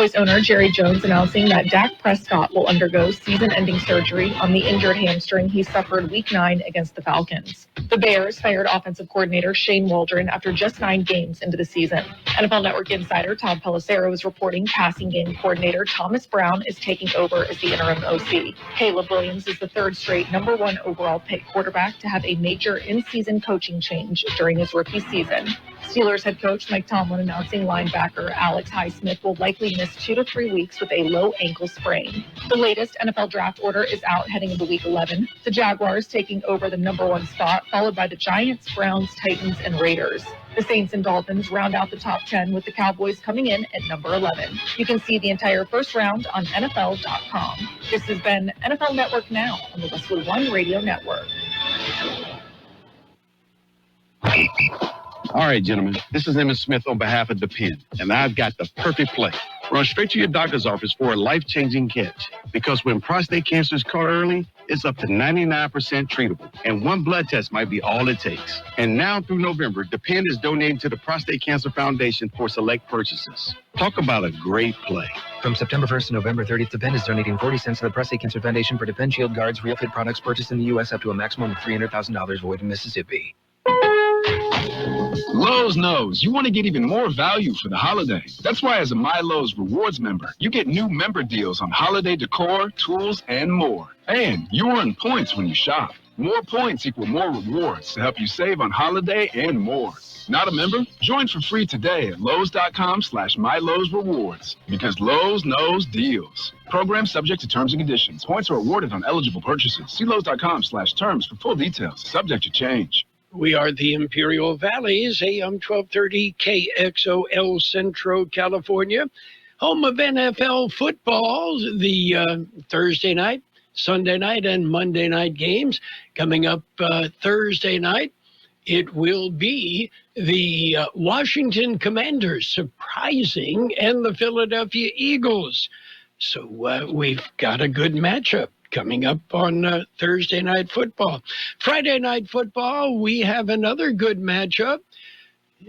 Cowboys owner Jerry Jones announcing that Dak Prescott will undergo season-ending surgery on the injured hamstring he suffered Week 9 against the Falcons. The Bears fired offensive coordinator Shane Waldron after just 9 games into the season. NFL Network insider Todd Pelissero is reporting passing game coordinator Thomas Brown is taking over as the interim OC. Caleb Williams is the third straight number 1 overall pick quarterback to have a major in-season coaching change during his rookie season. Steelers head coach Mike Tomlin announcing linebacker Alex Highsmith will likely miss 2 to 3 weeks with a low ankle sprain. The latest NFL draft order is out heading into Week 11. The Jaguars taking over the number 1 spot, followed by the Giants, Browns, Titans, and Raiders. The Saints and Dolphins round out the top 10 with the Cowboys coming in at number 11. You can see the entire first round on NFL.com. This has been NFL Network Now on the Westwood One Radio Network. All right, gentlemen, this is Emmett Smith on behalf of Depend, and I've got the perfect play. Run straight to your doctor's office for a life-changing catch. Because when prostate cancer is caught early, it's up to 99% treatable, and 1 blood test might be all it takes. And now through November, Depend is donating to the Prostate Cancer Foundation for select purchases. Talk about a great play. From September 1st to November 30th, Depend is donating 40 cents to the Prostate Cancer Foundation for Depend Shield Guards Real Fit products purchased in the U.S. up to a maximum of $300,000 void in Mississippi. Lowe's knows you want to get even more value for the holiday. That's why as a My Lowe's Rewards member, you get new member deals on holiday decor, tools, and more. And you earn points when you shop. More points equal more rewards to help you save on holiday and more. Not a member? Join for free today at Lowe's.com/MyLowe'sRewards. Because Lowe's knows deals. Program subject to terms and conditions. Points are awarded on eligible purchases. See Lowe's.com/terms for full details. Subject to change. We are the Imperial Valleys, AM 1230 KXOL Centro, California, home of NFL football, the Thursday night, Sunday night, and Monday night games. Coming up Thursday night, it will be the Washington Commanders surprising and the Philadelphia Eagles. So we've got a good matchup coming up on Thursday night football. Friday night football, we have another good matchup.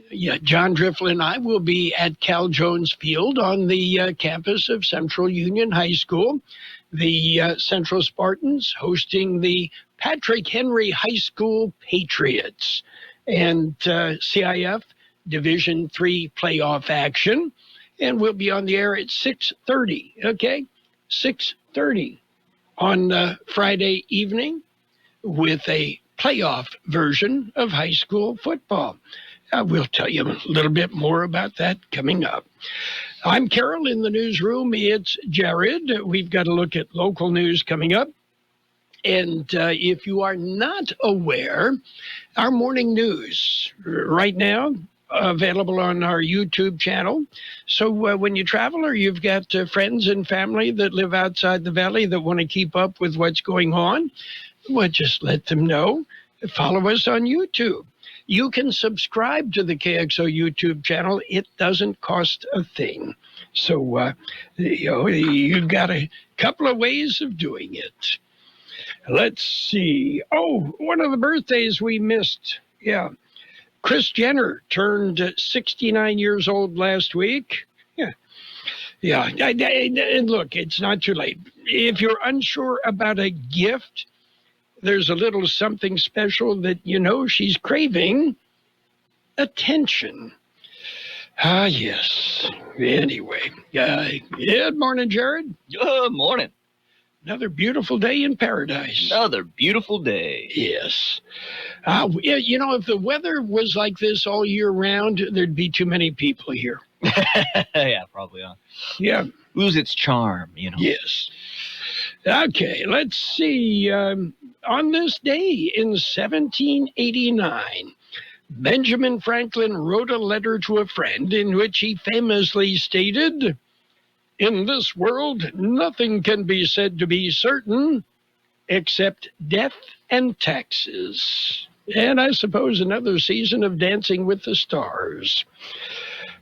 Yeah, John Driflin and I will be at Cal Jones Field on the campus of Central Union High School. The Central Spartans hosting the Patrick Henry High School Patriots. And CIF Division III playoff action. And we'll be on the air at 6:30, okay? 6:30 on Friday evening with a playoff version of high school football. We'll tell you a little bit more about that coming up. I'm Carroll in the newsroom. It's Jared. We've got a look at local news coming up. And if you are not aware, our morning news right now, available on our YouTube channel. So when you travel or you've got friends and family that live outside the valley that want to keep up with what's going on, well, just let them know. Follow us on YouTube. You can subscribe to the KXO YouTube channel. It doesn't cost a thing. So, you've got a couple of ways of doing it. Let's see. Oh, one of the birthdays we missed. Yeah. Kris Jenner turned 69 years old last week. Yeah. And look, it's not too late. If you're unsure about a gift, there's a little something special that she's craving. Attention. Ah, yes. Anyway. Good morning, Jared. Good morning. Another beautiful day in paradise. Another beautiful day. Yes. If the weather was like this all year round, there'd be too many people here. Yeah, probably. Yeah. Lose its charm, Yes. Okay, let's see. On this day in 1789, Benjamin Franklin wrote a letter to a friend in which he famously stated, "In this world, nothing can be said to be certain except death and taxes." And I suppose another season of Dancing with the Stars.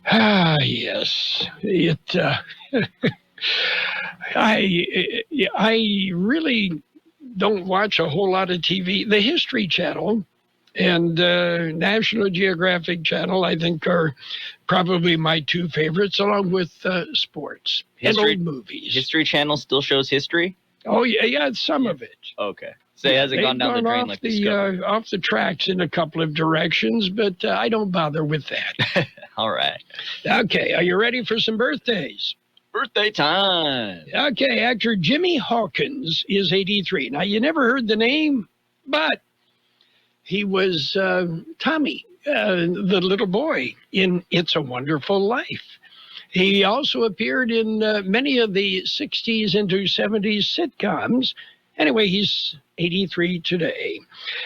Ah, yes. I really don't watch a whole lot of TV. The History Channel and National Geographic Channel, I think, are probably my two favorites, along with sports and old movies. History Channel still shows history? Oh, yeah, some of it. Okay. So it hasn't gone down the drain like Discovery. Off the tracks in a couple of directions, but I don't bother with that. All right. Okay, are you ready for some birthdays? Birthday time. Okay, actor Jimmy Hawkins is 83. Now, you never heard the name, but he was Tommy, the little boy in It's a Wonderful Life. He also appeared in many of the 60s into 70s sitcoms. Anyway, he's 83 today.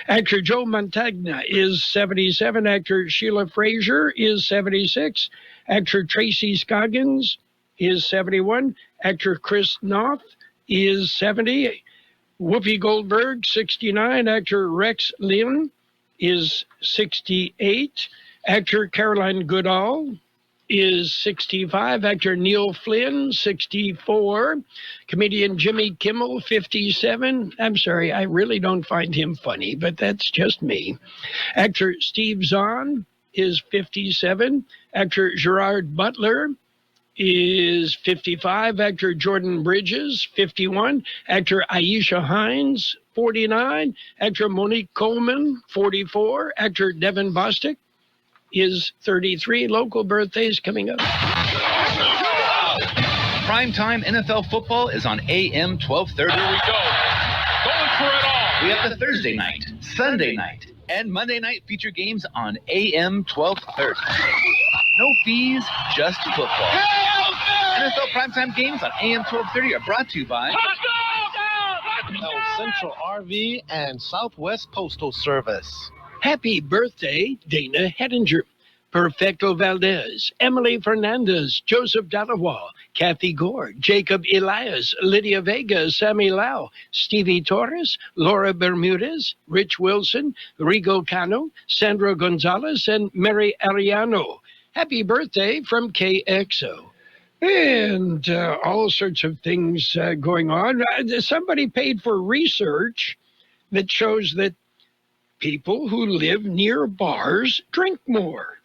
Actor Joe Montagna is 77. Actor Sheila Fraser is 76. Actor Tracy Scoggins is 71. Actor Chris Noth is 70. Whoopi Goldberg, 69. Actor Rex Lynn is 68. Actor Caroline Goodall is 65. Actor Neil Flynn, 64. Comedian Jimmy Kimmel, 57. I'm sorry, I really don't find him funny, but that's just me. Actor Steve Zahn is 57. Actor Gerard Butler is 55. Actor Jordan Bridges, 51. Actor Aisha Hines, 49. Actor Monique Coleman, 44. Actor Devin Bostic is 33. Local birthdays coming up. Primetime NFL football is on AM 1230. Here we go. Going for it all. We have the Thursday night, Sunday night, and Monday night feature games on AM 1230. No fees, just football. NFL primetime games on AM 1230 are brought to you by Central RV and Southwest Postal Service. Happy birthday, Dana Hedinger, Perfecto Valdez, Emily Fernandez, Joseph Dallawall, Kathy Gore, Jacob Elias, Lydia Vega, Sammy Lau, Stevie Torres, Laura Bermudez, Rich Wilson, Rigo Cano, Sandra Gonzalez, and Mary Ariano. Happy birthday from KXO. And all sorts of things going on. Somebody paid for research that shows that people who live near bars drink more.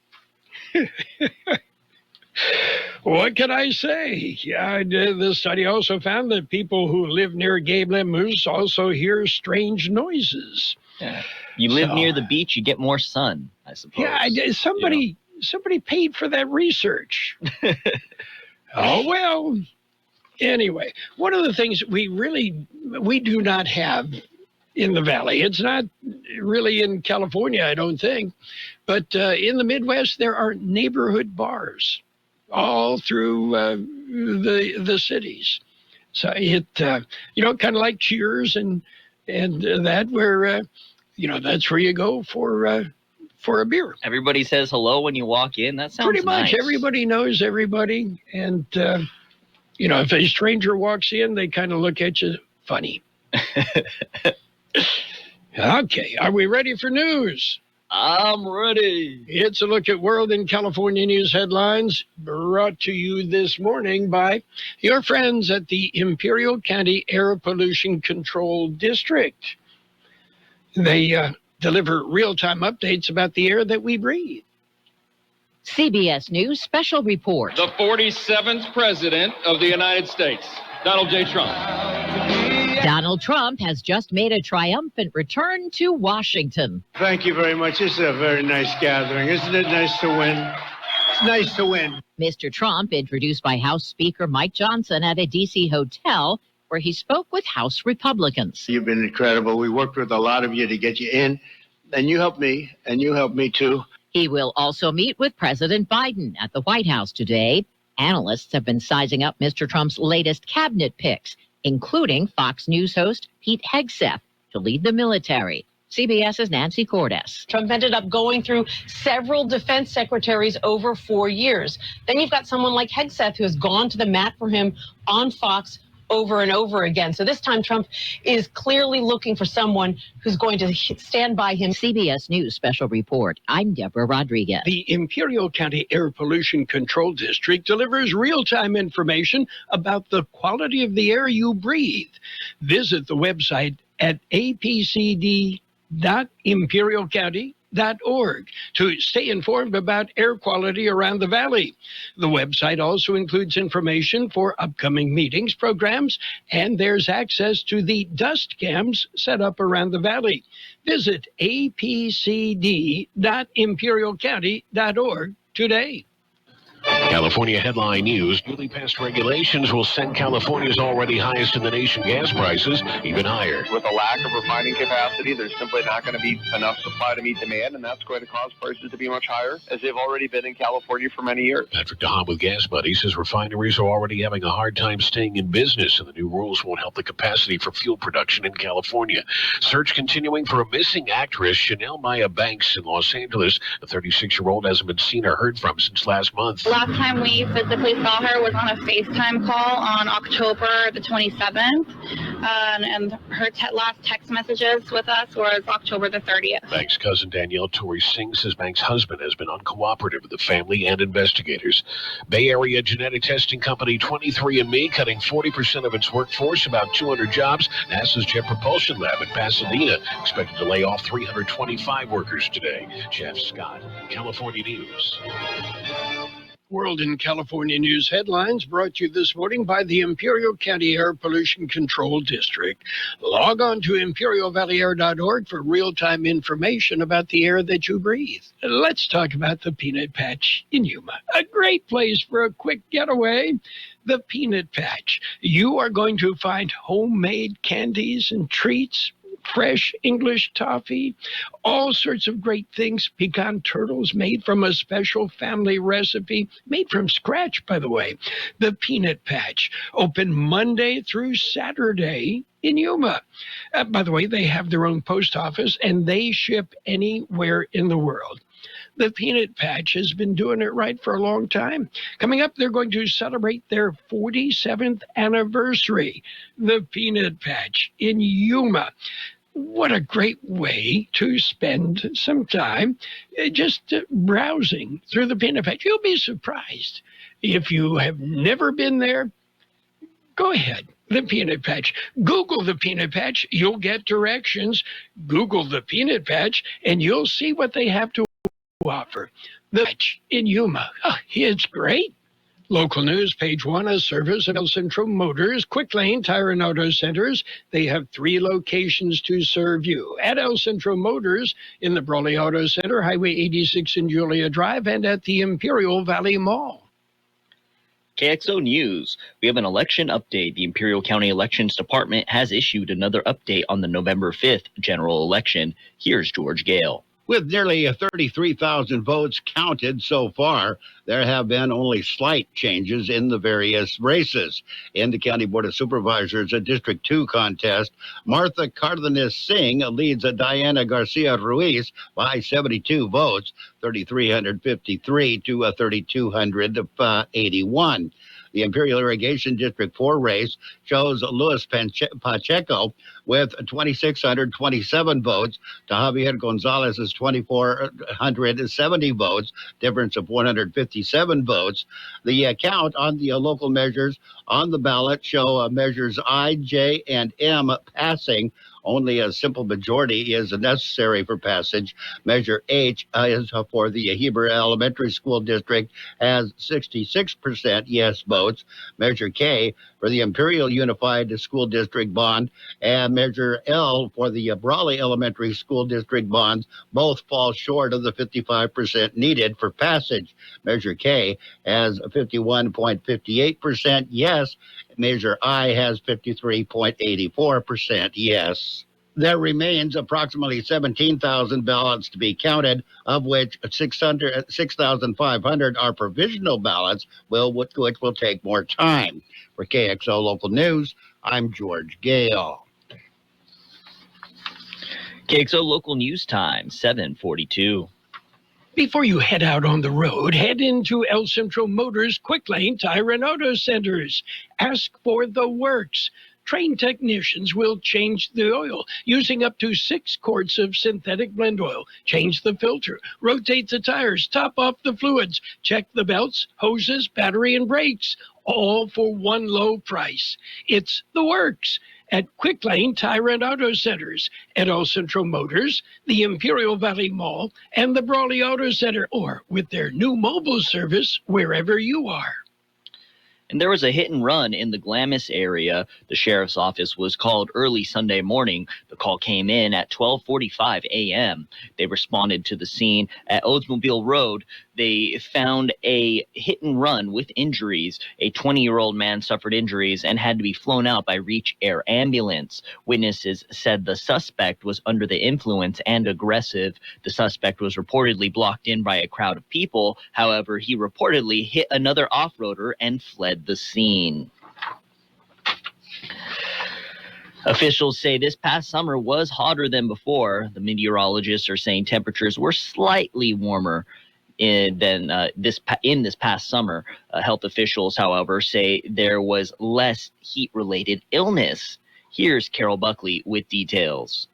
What can I say? The study also found that people who live near gay lemurs also hear strange noises. Yeah. You live near the beach, you get more sun, I suppose. Yeah, somebody paid for that research. Oh, well. Anyway, one of the things we do not have in the Valley, it's not really in California, I don't think, but in the Midwest, there are neighborhood bars all through the cities. So it, kind of like Cheers and that, where, that's where you go for a beer. Everybody says hello when you walk in. That sounds pretty much nice. Everybody knows everybody, and if a stranger walks in, they kind of look at you funny. Okay, are we ready for news? I'm ready. It's a look at World and California news headlines, brought to you this morning by your friends at the Imperial County Air Pollution Control District. They deliver real-time updates about the air that we breathe. CBS News special report. The 47th President of the United States, Donald J. Trump. Donald Trump has just made a triumphant return to Washington. Thank you very much. This is a very nice gathering. Isn't it nice to win? It's nice to win. Mr. Trump introduced by House Speaker Mike Johnson at a D.C. hotel where he spoke with House Republicans. You've been incredible. We worked with a lot of you to get you in, and you helped me, and you helped me too. He will also meet with President Biden at the White House today. Analysts have been sizing up Mr. Trump's latest cabinet picks, including Fox News host Pete Hegseth to lead the military. CBS's Nancy Cordes. Trump ended up going through several defense secretaries over 4 years. Then you've got someone like Hegseth who has gone to the mat for him on Fox over and over again. So this time Trump is clearly looking for someone who's going to stand by him. CBS News special report. I'm Deborah Rodriguez. The Imperial County Air Pollution Control District delivers real-time information about the quality of the air you breathe. Visit the website at apcd.gov. www.imperialcounty.org to stay informed about air quality around the valley. The website also includes information for upcoming meetings, programs, and there's access to the dust cams set up around the valley. Visit apcd.imperialcounty.org today. California headline news. Newly passed regulations will send California's already highest in the nation gas prices even higher. With a lack of refining capacity, there's simply not going to be enough supply to meet demand, and that's going to cause prices to be much higher, as they've already been in California for many years. Patrick DeHaan with Gas Buddy says refineries are already having a hard time staying in business, and the new rules won't help the capacity for fuel production in California. Search continuing for a missing actress, Chanel Maya Banks, in Los Angeles. The 36-year-old hasn't been seen or heard from since last month. Last time we physically saw her was on a FaceTime call on October the 27th, and her last text messages with us was October the 30th. Banks' cousin Danielle Torrey Singh says Banks' husband has been uncooperative with the family and investigators. Bay Area genetic testing company 23andMe cutting 40% of its workforce, about 200 jobs. NASA's Jet Propulsion Lab in Pasadena expected to lay off 325 workers today. Jeff Scott, California News. World in California News headlines brought to you this morning by the Imperial County Air Pollution Control District. Log on to imperialvalleyair.org for real-time information about the air that you breathe. Let's talk about the Peanut Patch in Yuma. A great place for a quick getaway. The Peanut Patch. You are going to find homemade candies and treats, fresh English toffee, all sorts of great things. Pecan turtles made from a special family recipe, made from scratch, by the way. The Peanut Patch, open Monday through Saturday in Yuma. By the way, they have their own post office, and they ship anywhere in the world. The Peanut Patch has been doing it right for a long time. Coming up, they're going to celebrate their 47th anniversary. The Peanut Patch in Yuma. What a great way to spend some time just browsing through the Peanut Patch. You'll be surprised. If you have never been there, go ahead. The Peanut Patch. Google the Peanut Patch. You'll get directions. Google the Peanut Patch, and you'll see what they have to offer. The Patch in Yuma. Oh, it's great. Local news, page 1, a service of El Centro Motors, Quick Lane Tire and Auto Centers. They have 3 locations to serve you. At El Centro Motors, in the Brawley Auto Center, Highway 86 and Julia Drive, and at the Imperial Valley Mall. KXO News. We have an election update. The Imperial County Elections Department has issued another update on the November 5th general election. Here's George Gale. With nearly 33,000 votes counted so far, there have been only slight changes in the various races. In the County Board of Supervisors District 2 contest, Martha Cardenas Singh leads Diana Garcia Ruiz by 72 votes, 3,353 to 3,281. The Imperial Irrigation District 4 race shows Luis Pacheco with 2,627 votes to Javier Gonzalez's 2,470 votes, difference of 157 votes. The count on the local measures on the ballot show measures I, J, and M passing. Only a simple majority is necessary for passage. Measure H is for the Heber Elementary School District, has 66% yes votes. Measure K for the Imperial Unified School District bond, and Measure L for the Brawley Elementary School District bonds both fall short of the 55% needed for passage. Measure K has 51.58% yes. Measure I has 53.84% yes. There remains approximately 17,000 ballots to be counted, of which 6,500 are provisional ballots, which will take more time. For KXO Local News, I'm George Gale. KXO Local News Time, 7:42. Before you head out on the road, head into El Centro Motors Quick Lane Tire and Auto Centers. Ask for the works. Trained technicians will change the oil using up to 6 quarts of synthetic blend oil. Change the filter, rotate the tires, top off the fluids, check the belts, hoses, battery, and brakes, all for one low price. It's the works. at Quick Lane Tire and Auto Centers, at El Centro Motors, the Imperial Valley Mall, and the Brawley Auto Center, or with their new mobile service wherever you are. And there was a hit and run in the Glamis area. The sheriff's office was called early Sunday morning. The call came in at 12:45 a.m. They responded to the scene at Oldsmobile Road. They found a hit and run with injuries. A 20-year-old man suffered injuries and had to be flown out by Reach Air Ambulance. Witnesses said the suspect was under the influence and aggressive. The suspect was reportedly blocked in by a crowd of people. However, he reportedly hit another off-roader and fled the scene. Officials say this past summer was hotter than before. The meteorologists are saying temperatures were slightly warmer than this past summer. Health officials, however, say there was less heat-related illness. Here's Carroll Buckley with details.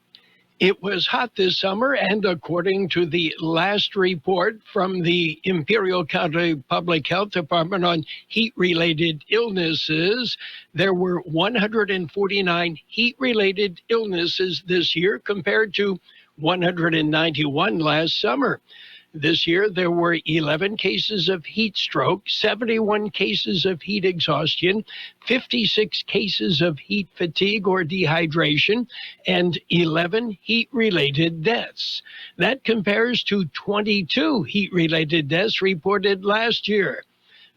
It was hot this summer, and according to the last report from the Imperial County Public Health Department on heat-related illnesses, there were 149 heat-related illnesses this year compared to 191 last summer. This year, there were 11 cases of heat stroke, 71 cases of heat exhaustion, 56 cases of heat fatigue or dehydration, and 11 heat-related deaths. That compares to 22 heat-related deaths reported last year.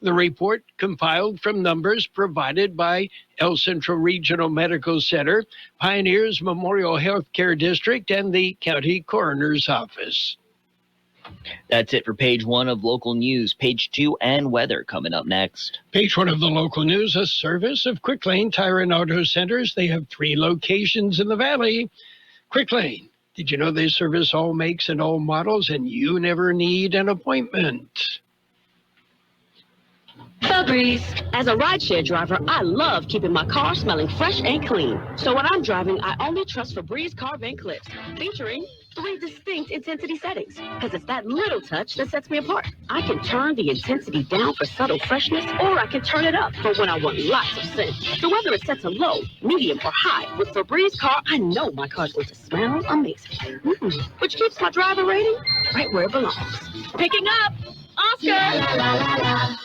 The report compiled from numbers provided by El Centro Regional Medical Center, Pioneers Memorial Healthcare District, and the County Coroner's Office. That's it for page 1 of local news. Page 2 and weather coming up next. Page 1 of the local news, a service of Quick Lane Tire and Auto Centers. They have 3 locations in the valley. Quick Lane, did you know they service all makes and all models, and you never need an appointment? Febreze. As a rideshare driver, I love keeping my car smelling fresh and clean. So when I'm driving, I only trust Febreze car vent clips, featuring 3 distinct intensity settings, because it's that little touch that sets me apart. I can turn the intensity down for subtle freshness, or I can turn it up for when I want lots of scent. So whether it's set to low, medium, or high, with Febreze car, I know my car's going to smell amazing. Which keeps my driver rating right where it belongs. Picking up, Oscar!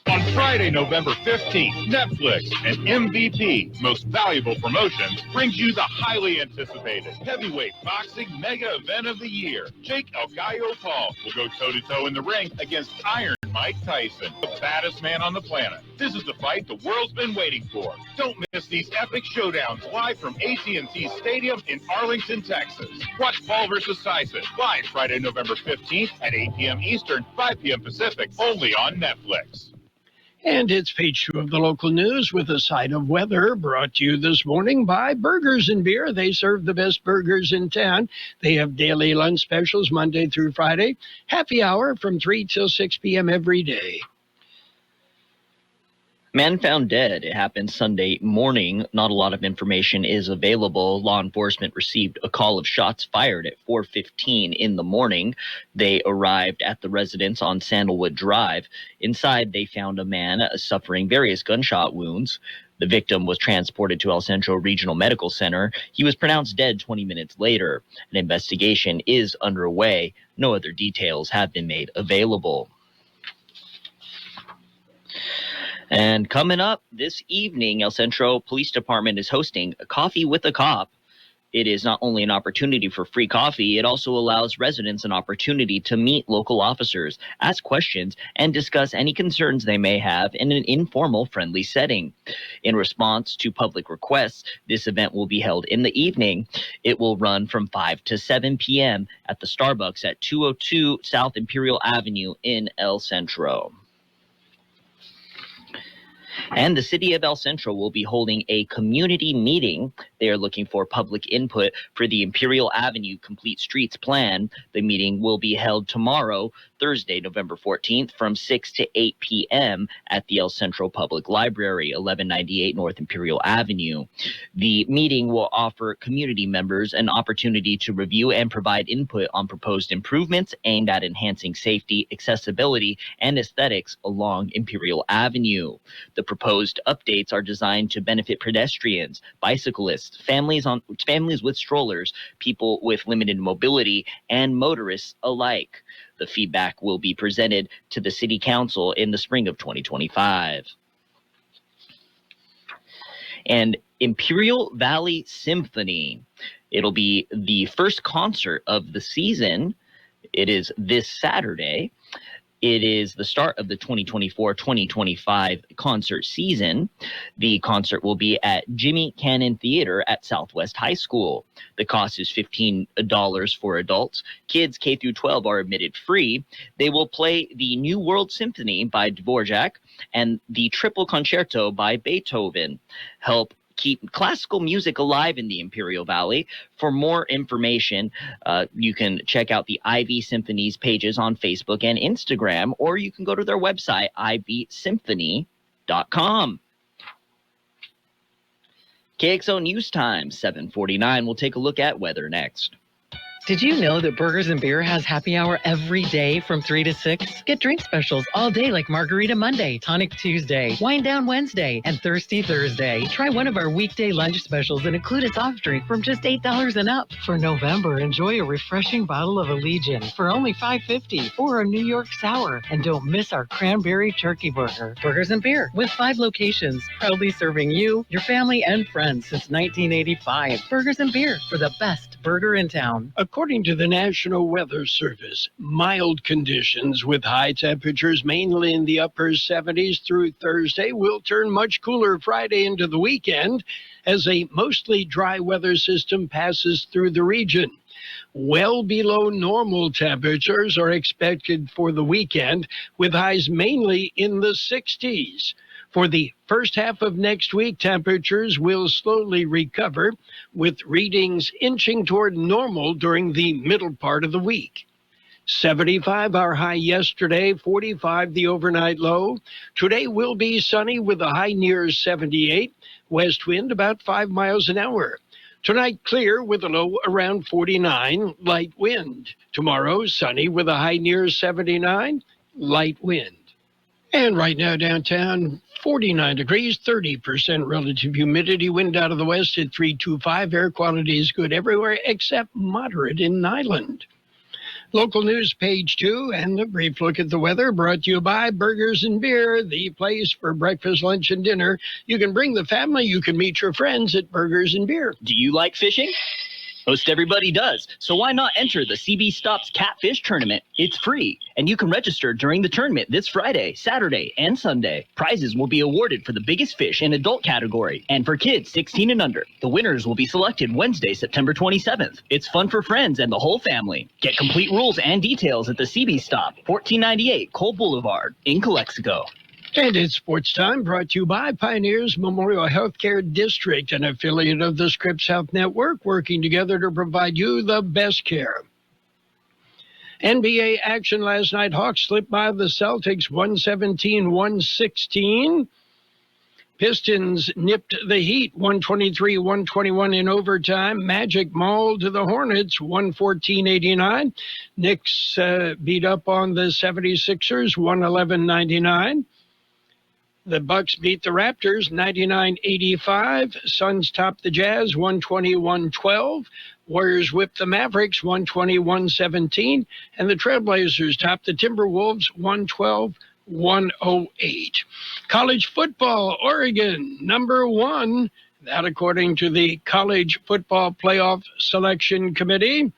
On Friday, November 15th, Netflix and MVP, Most Valuable Promotions, brings you the highly anticipated heavyweight boxing mega event of the year. Jake El Gallo Paul will go toe-to-toe in the ring against Iron Mike Tyson, the baddest man on the planet. This is the fight the world's been waiting for. Don't miss these epic showdowns live from AT&T Stadium in Arlington, Texas. Watch Paul versus Tyson live Friday, November 15th at 8 p.m. Eastern, 5 p.m. Pacific, only on Netflix. And it's page 2 of the local news with a side of weather brought to you this morning by Burgers and Beer. They serve the best burgers in town. They have daily lunch specials Monday through Friday, happy hour from 3 till 6 p.m. every day. Man found dead. It happened Sunday morning. Not a lot of information is available. Law enforcement received a call of shots fired at 4:15 in the morning. They arrived at the residence on Sandalwood Drive. Inside, they found a man suffering various gunshot wounds. The victim was transported to El Centro Regional Medical Center. He was pronounced dead 20 minutes later. An investigation is underway. No other details have been made available. And coming up this evening, El Centro Police Department is hosting a Coffee with a Cop. It is not only an opportunity for free coffee, it also allows residents an opportunity to meet local officers, ask questions, and discuss any concerns they may have in an informal, friendly setting. In response to public requests, this event will be held in the evening. It will run from 5 to 7 p.m. at the Starbucks at 202 South Imperial Avenue in El Centro. And the city of El Centro will be holding a community meeting. They are looking for public input for the Imperial Avenue Complete Streets Plan. The meeting will be held tomorrow, Thursday, November 14th from 6 to 8 p.m. at the El Centro Public Library, 1198 North Imperial Avenue. The meeting will offer community members an opportunity to review and provide input on proposed improvements aimed at enhancing safety, accessibility, and aesthetics along Imperial Avenue. The proposed updates are designed to benefit pedestrians, bicyclists, families with strollers, people with limited mobility, and motorists alike. The feedback will be presented to the City Council in the spring of 2025. And Imperial Valley Symphony. It'll be the first concert of the season. It is this Saturday. It is the start of the 2024-2025 concert season. The concert will be at Jimmy Cannon Theater at Southwest High School. The cost is $15 for adults. Kids K through 12 are admitted free. They will play the New World Symphony by Dvorak and the Triple Concerto by Beethoven. Help keep classical music alive in the Imperial Valley. For more information, you can check out the Ivy Symphony's pages on Facebook and Instagram, or you can go to their website, ivysymphony.com. KXO News Time, 7:49. We'll take a look at weather next. Did you know that Burgers and Beer has happy hour every day from 3 to 6? Get drink specials all day like Margarita Monday, Tonic Tuesday, Wine Down Wednesday, and Thirsty Thursday. Try one of our weekday lunch specials and include a soft drink from just $8 and up. For November, enjoy a refreshing bottle of Allegiant for only $5.50 or a New York Sour. And don't miss our Cranberry Turkey Burger. Burgers and Beer with 5 locations, proudly serving you, your family, and friends since 1985. Burgers and Beer for the best burger in town. According to the National Weather Service, mild conditions with high temperatures mainly in the upper 70s through Thursday will turn much cooler Friday into the weekend as a mostly dry weather system passes through the region. Well below normal temperatures are expected for the weekend, with highs mainly in the 60s. For the first half of next week, temperatures will slowly recover, with readings inching toward normal during the middle part of the week. 75 our high yesterday, 45 the overnight low. Today will be sunny with a high near 78, west wind about 5 miles an hour. Tonight clear with a low around 49, light wind. Tomorrow sunny with a high near 79, light wind. And right now downtown, 49 degrees, 30% relative humidity, wind out of the west at 325. Air quality is good everywhere except moderate in Nyland. Local news, page 2, and a brief look at the weather brought to you by Burgers and Beer, the place for breakfast, lunch, and dinner. You can bring the family. You can meet your friends at Burgers and Beer. Do you like fishing? Most everybody does, so why not enter the CB Stops Catfish Tournament? It's free, and you can register during the tournament this Friday, Saturday, and Sunday. Prizes will be awarded for the biggest fish in adult category, and for kids 16 and under. The winners will be selected Wednesday, September 27th. It's fun for friends and the whole family. Get complete rules and details at the CB Stop, 1498 Cole Boulevard in Calexico. And it's sports time, brought to you by Pioneers Memorial Healthcare District, an affiliate of the Scripps Health Network, working together to provide you the best care. NBA action last night. Hawks slipped by the Celtics 117-116. Pistons nipped the Heat 123-121 in overtime. Magic mauled the Hornets 114-89. Knicks beat up on the 76ers 111-99. The Bucks beat the Raptors 99-85. Suns topped the Jazz 120-112. Warriors whipped the Mavericks 120-117. And the Trailblazers topped the Timberwolves 112-108. College football, Oregon, number 1. That according to the College Football Playoff Selection Committee.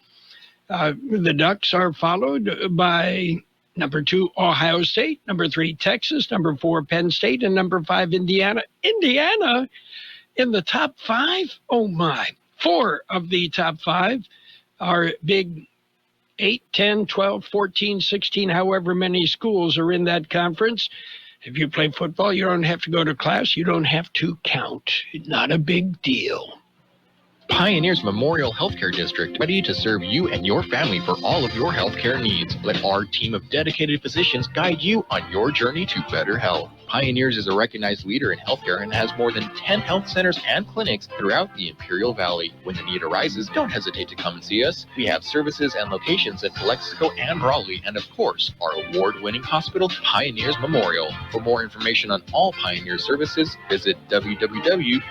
The Ducks are followed by number 2, Ohio State. Number 3, Texas. Number 4, Penn State. And number 5, Indiana. Indiana in the top 5? Oh, my. 4 of the top 5 are Big 8, 10, 12, 14, 16, however many schools are in that conference. If you play football, you don't have to go to class. You don't have to count. Not a big deal. Pioneers Memorial Healthcare District, ready to serve you and your family for all of your healthcare needs. Let our team of dedicated physicians guide you on your journey to better health. Pioneers is a recognized leader in healthcare and has more than 10 health centers and clinics throughout the Imperial Valley. When the need arises, don't hesitate to come and see us. We have services and locations in Calexico and Raleigh, and of course, our award-winning hospital, Pioneers Memorial. For more information on all Pioneer services, visit www.pmhd.org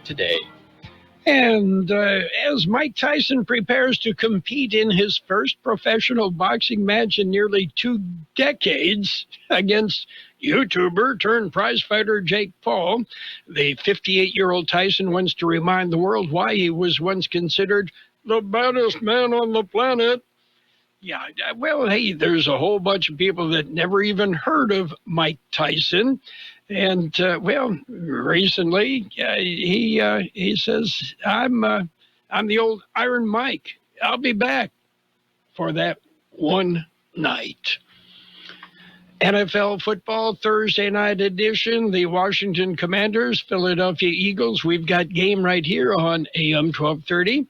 today. And as Mike Tyson prepares to compete in his first professional boxing match in nearly 2 decades against YouTuber turned prizefighter Jake Paul, the 58-year-old Tyson wants to remind the world why he was once considered the baddest man on the planet. Yeah, well, hey, there's a whole bunch of people that never even heard of Mike Tyson. And, well, recently he says, I'm the old Iron Mike. I'll be back for that one night. NFL football Thursday night edition, the Washington Commanders, Philadelphia Eagles. We've got game right here on AM 1230.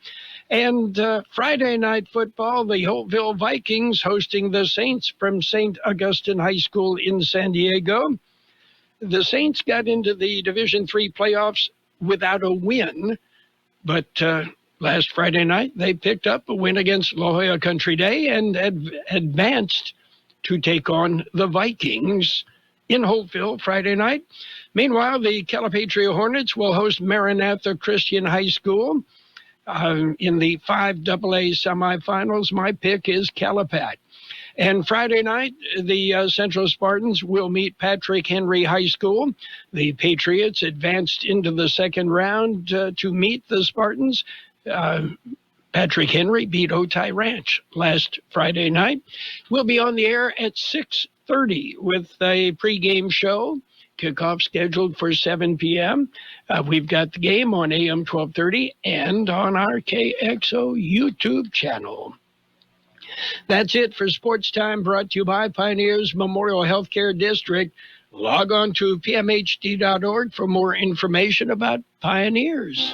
And Friday night football, the Holtville Vikings hosting the Saints from St. Augustine High School in San Diego. The Saints got into the Division III playoffs without a win, but last Friday night they picked up a win against La Jolla Country Day and advanced to take on the Vikings in Holtville Friday night. Meanwhile, the Calipatria Hornets will host Maranatha Christian High School in the 5AA semifinals. My pick is Calipat. And Friday night, the Central Spartans will meet Patrick Henry High School. The Patriots advanced into the second round to meet the Spartans. Patrick Henry beat Otay Ranch last Friday night. We'll be on the air at 6:30 with a pregame show. Kickoff scheduled for 7 p.m. We've got the game on AM 1230 and on our KXO YouTube channel. That's it for Sports Time, brought to you by Pioneers Memorial Healthcare District. Log on to pmhd.org for more information about Pioneers.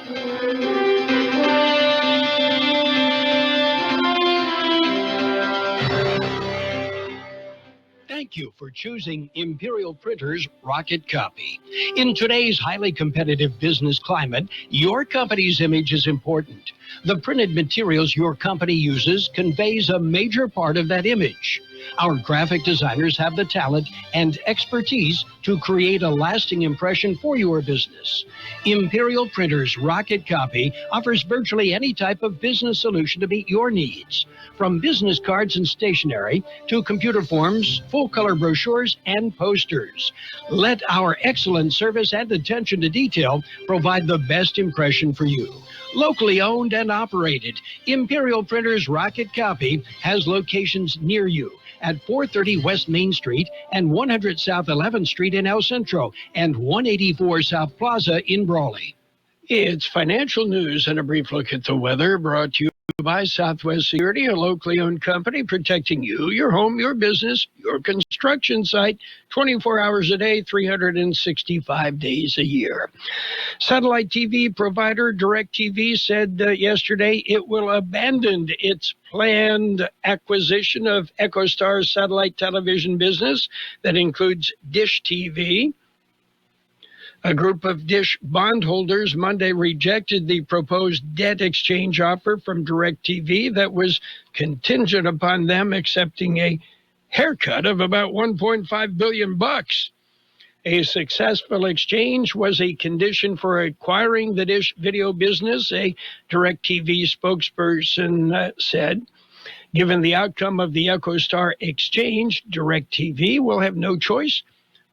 Thank you for choosing Imperial Printers Rocket Copy. In today's highly competitive business climate, your company's image is important. The printed materials your company uses conveys a major part of that image. Our graphic designers have the talent and expertise to create a lasting impression for your business. Imperial Printers Rocket Copy offers virtually any type of business solution to meet your needs, from business cards and stationery to computer forms, full-color brochures, and posters. Let our excellent service and attention to detail provide the best impression for you. Locally owned and operated, Imperial Printers Rocket Copy has locations near you at 430 West Main Street and 100 South 11th Street in El Centro and 184 South Plaza in Brawley. It's financial news and a brief look at the weather, brought to you by Southwest Security, a locally owned company protecting you, your home, your business, your construction site, 24 hours a day, 365 days a year. Satellite TV provider DirecTV said yesterday it will abandon its planned acquisition of EchoStar's satellite television business that includes Dish TV. A group of Dish bondholders Monday rejected the proposed debt exchange offer from DirecTV that was contingent upon them accepting a haircut of about $1.5 billion. A successful exchange was a condition for acquiring the Dish video business, a DirecTV spokesperson said. Given the outcome of the EchoStar exchange, DirecTV will have no choice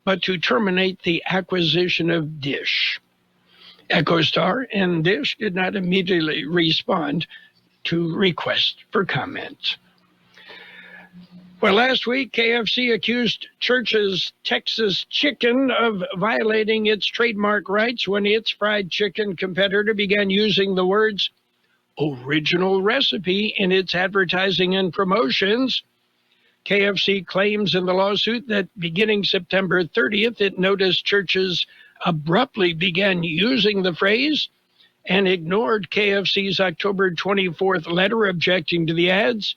but to terminate the acquisition of Dish. EchoStar and Dish did not immediately respond to requests for comment. Well, last week, KFC accused Church's Texas Chicken of violating its trademark rights when its fried chicken competitor began using the words original recipe in its advertising and promotions. KFC claims in the lawsuit that beginning September 30th, it noticed Church's abruptly began using the phrase and ignored KFC's October 24th letter objecting to the ads.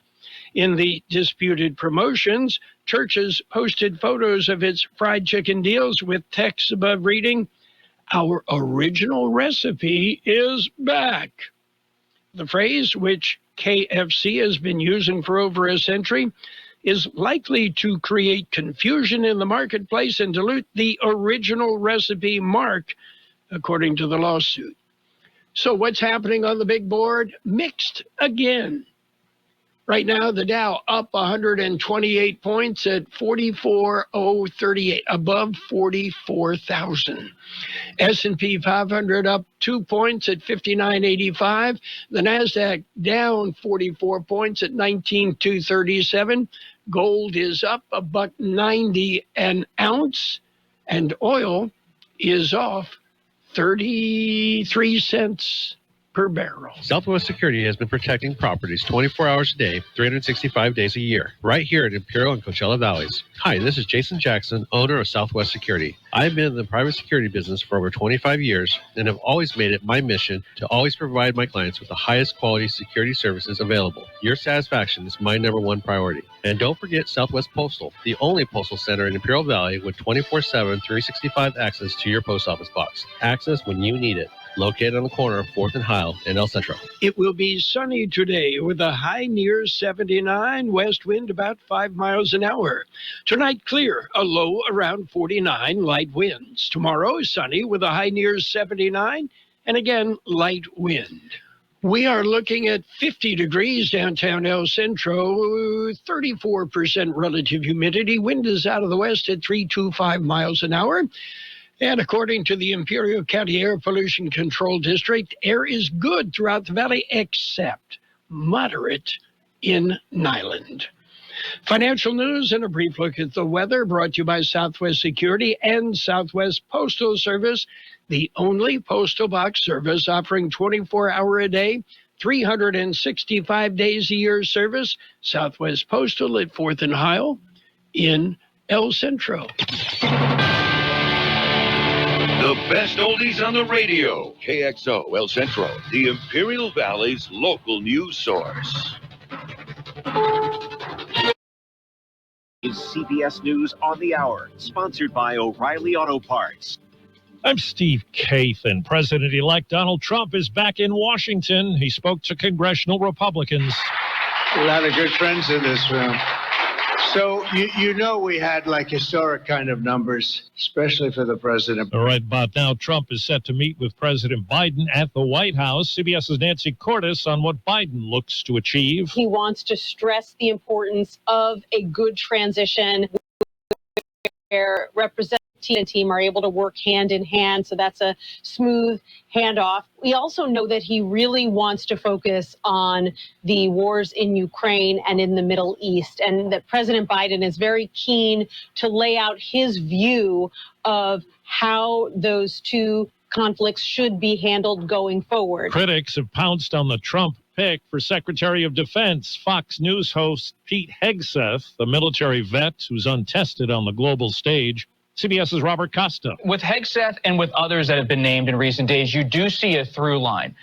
In the disputed promotions, Church's posted photos of its fried chicken deals with text above reading, "Our original recipe is back." The phrase, which KFC has been using for over a century, is likely to create confusion in the marketplace and dilute the original recipe mark, according to the lawsuit. So what's happening on the big board? Mixed again. Right now, the Dow up 128 points at 44,038, above 44,000. S&P 500 up 2 points at 5985. The Nasdaq down 44 points at 19,237. Gold is up $1.90 an ounce, and oil is off 33 cents per barrel. Southwest Security has been protecting properties 24 hours a day, 365 days a year, right here in Imperial and Coachella Valleys. Hi, this is Jason Jackson, owner of Southwest Security. I've been in the private security business for over 25 years and have always made it my mission to always provide my clients with the highest quality security services available. Your satisfaction is my number one priority. And don't forget Southwest Postal, the only postal center in Imperial Valley with 24/7, 365 access to your post office box. Access when you need it. Located on the corner of 4th and Heil in El Centro. It will be sunny today with a high near 79, west wind about 5 miles an hour. Tonight, clear, a low around 49, light winds. Tomorrow, sunny with a high near 79, and again, light wind. We are looking at 50 degrees downtown El Centro, 34% relative humidity. Wind is out of the west at 325 miles an hour. And according to the Imperial County Air Pollution Control District, air is good throughout the valley except moderate in Nyland. Financial news and a brief look at the weather brought to you by Southwest Security and Southwest Postal Service, the only postal box service offering 24-hour-a-day, 365 days a year service. Southwest Postal at 4th and Heil in El Centro. The best oldies on the radio. KXO El Centro, the Imperial Valley's local news source. Is CBS News on the Hour, sponsored by O'Reilly Auto Parts. I'm Steve Kathan. President-elect Donald Trump is back in Washington. He spoke to congressional Republicans. A lot of good friends in this room. So, you know we had like historic kind of numbers, especially for the president. All right, about now, Trump is set to meet with President Biden at the White House. CBS's Nancy Cordes on what Biden looks to achieve. He wants to stress the importance of a good transition where representatives and team are able to work hand in hand. So that's a smooth handoff. We also know that he really wants to focus on the wars in Ukraine and in the Middle East, and that President Biden is very keen to lay out his view of how those two conflicts should be handled going forward. Critics have pounced on the Trump pick for Secretary of Defense. Fox News host Pete Hegseth, the military vet who's untested on the global stage. CBS's Robert Costa. With Hegseth and with others that have been named in recent days, you do see a through line.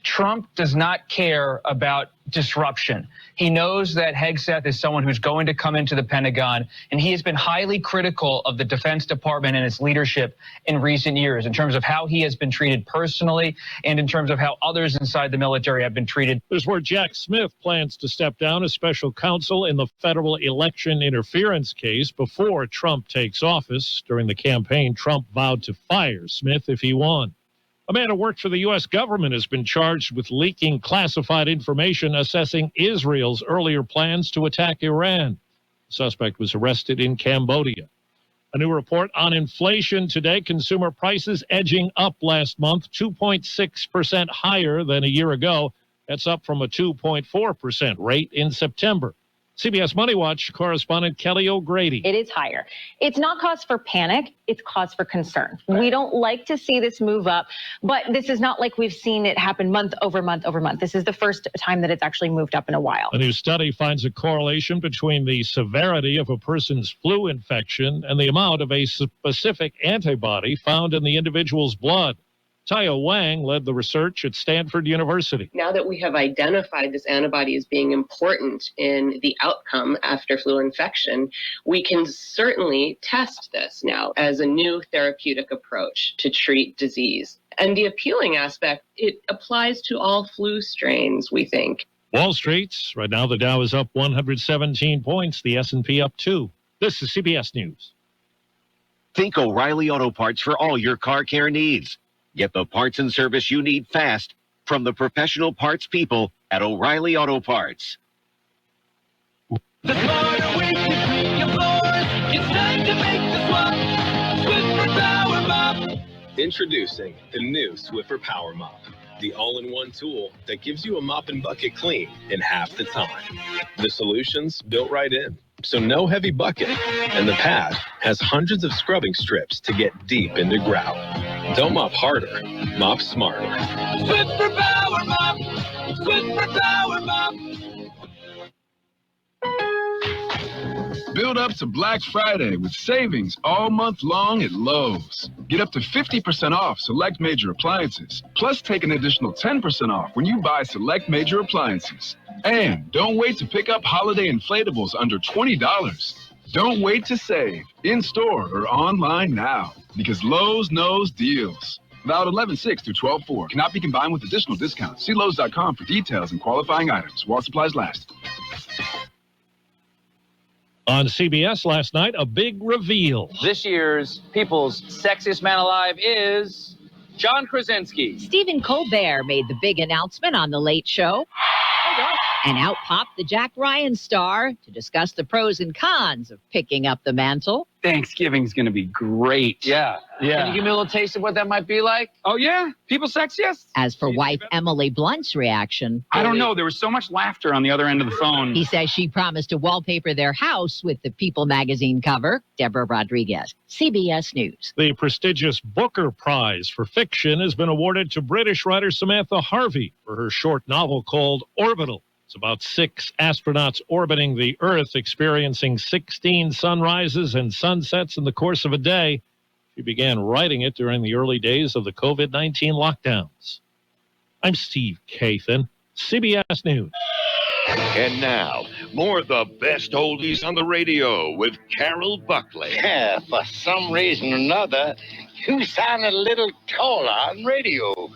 Trump does not care about disruption. He knows that Hegseth is someone who's going to come into the Pentagon, and he has been highly critical of the Defense Department and its leadership in recent years in terms of how he has been treated personally and in terms of how others inside the military have been treated. There's where Jack Smith plans to step down as special counsel in the federal election interference case before Trump takes office. During the campaign, Trump vowed to fire Smith if he won. A man who worked for the U.S. government has been charged with leaking classified information assessing Israel's earlier plans to attack Iran. The suspect was arrested in Cambodia. A new report on inflation today. Consumer prices edging up last month, 2.6% higher than a year ago. That's up from a 2.4% rate in September. CBS Money Watch correspondent Kelly O'Grady. It is higher. It's not cause for panic. It's cause for concern. Right. We don't like to see this move up, but this is not like we've seen it happen month over month over month. This is the first time that it's actually moved up in a while. A new study finds a correlation between the severity of a person's flu infection and the amount of a specific antibody found in the individual's blood. Taya Wang led the research at Stanford University. Now that we have identified this antibody as being important in the outcome after flu infection, we can certainly test this now as a new therapeutic approach to treat disease. And the appealing aspect, it applies to all flu strains, we think. Wall Street, right now the Dow is up 117 points, the S&P up 2. This is CBS News. Think O'Reilly Auto Parts for all your car care needs. Get the parts and service you need fast from the professional parts people at O'Reilly Auto Parts. The smarter way to clean your floors. It's time to make the swap. Swiffer Power Mop. Introducing the new Swiffer Power Mop, the all-in-one tool that gives you a mop and bucket clean in half the time. The solution's built right in, so no heavy bucket, and the pad has hundreds of scrubbing strips to get deep into grout. Don't mop harder, mop smarter. Swiffer Power Mop. Swiffer Power Mop. Build up to Black Friday with savings all month long at Lowe's. Get up to 50% off select major appliances, plus take an additional 10% off when you buy select major appliances. And don't wait to pick up holiday inflatables under $20. Don't wait to save, in-store or online now, because Lowe's knows deals. Valid 11/6 through 12/4. Cannot be combined with additional discounts. See Lowe's.com for details and qualifying items while supplies last. On CBS last night, a big reveal. This year's People's Sexiest Man Alive is John Krasinski. Stephen Colbert made the big announcement on The Late Show. And out popped the Jack Ryan star to discuss the pros and cons of picking up the mantle. Thanksgiving's going to be great. Yeah. Can you give me a little taste of what that might be like? Oh, yeah? People's Sexiest? As for wife Emily Blunt's reaction, I don't know. There was so much laughter on the other end of the phone. He says she promised to wallpaper their house with the People magazine cover. Deborah Rodriguez, CBS News. The prestigious Booker Prize for Fiction has been awarded to British writer Samantha Harvey for her short novel called Orbital. It's about 6 astronauts orbiting the Earth, experiencing 16 sunrises and sunsets in the course of a day. She began writing it during the early days of the COVID-19 lockdowns. I'm Steve Kathan, CBS News. And now, more of the best oldies on the radio with Carroll Buckley. Yeah, for some reason or another, you sound a little taller on radio.